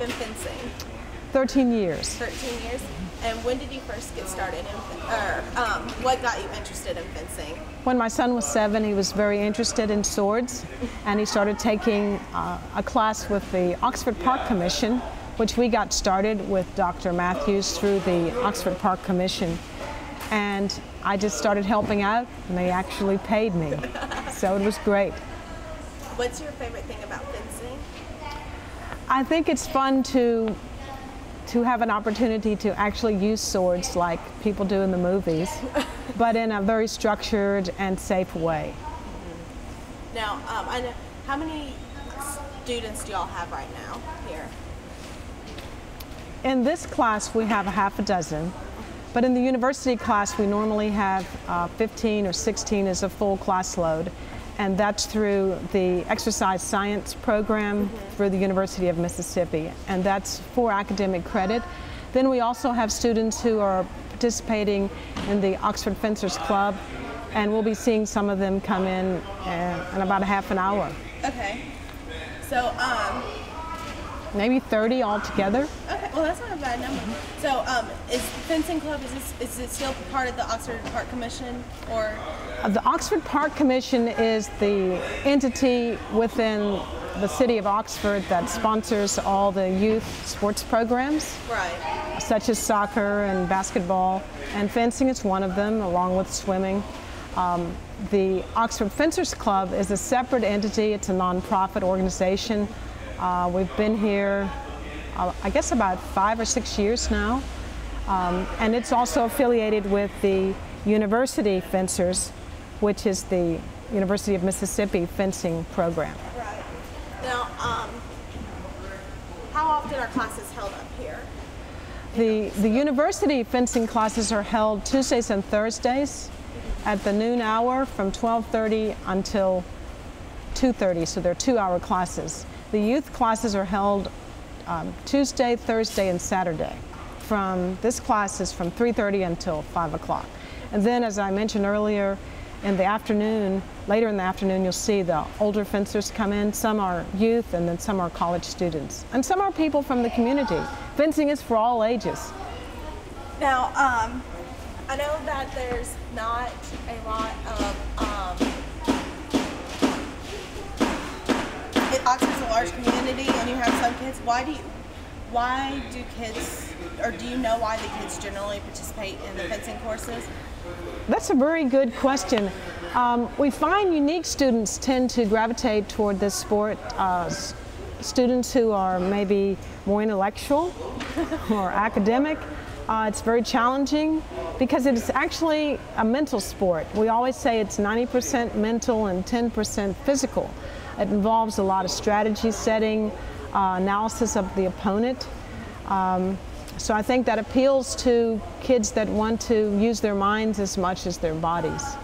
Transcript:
been fencing? 13 years. 13 years. And when did you first get started in, what got you interested in fencing? When my son was 7, he was very interested in swords, and he started taking a class with the Oxford Park Commission, which we got started with Dr. Matthews through the Oxford Park Commission. And I just started helping out, and they actually paid me. So it was great. What's your favorite thing about fencing? I think it's fun to have an opportunity to actually use swords like people do in the movies, but in a very structured and safe way. Now, I know, how many students do y'all have right now here? In this class, we have a half a dozen, but in the university class, we normally have 15 or 16 as a full class load, and that's through the exercise science program through the University of Mississippi, and that's for academic credit. Then we also have students who are participating in the Oxford Fencers Club, and we'll be seeing some of them come in about a half an hour. Okay. So, maybe 30 altogether. Okay, well that's not a bad number. So, is Fencing Club, is it still part of the Oxford Park Commission, or? The Oxford Park Commission is the entity within the city of Oxford that sponsors all the youth sports programs, right, such as soccer and basketball, and fencing is one of them, along with swimming. The Oxford Fencers Club is a separate entity. It's a nonprofit organization. We've been here, I guess, about 5 or 6 years now, and it's also affiliated with the University Fencers, which is the University of Mississippi fencing program. Right. Now, how often are classes held up here? The university fencing classes are held Tuesdays and Thursdays at the noon hour from 12:30 until 2:30, so they're 2-hour classes. The youth classes are held Tuesday, Thursday, and Saturday. This class is from 3:30 until 5 o'clock. And then, as I mentioned earlier, in the afternoon, later in the afternoon, you'll see the older fencers come in. Some are youth, and then some are college students. And some are people from the community. Fencing is for all ages. Now, I know that there's not a lot of, Oxford's a large community, and you have some kids. Why do kids, or do you know why the kids generally participate in the fencing courses? That's a very good question. We find unique students tend to gravitate toward this sport. Students who are maybe more intellectual or academic. It's very challenging because it's actually a mental sport. We always say it's 90% mental and 10% physical. It involves a lot of strategy setting, analysis of the opponent. So I think that appeals to kids that want to use their minds as much as their bodies.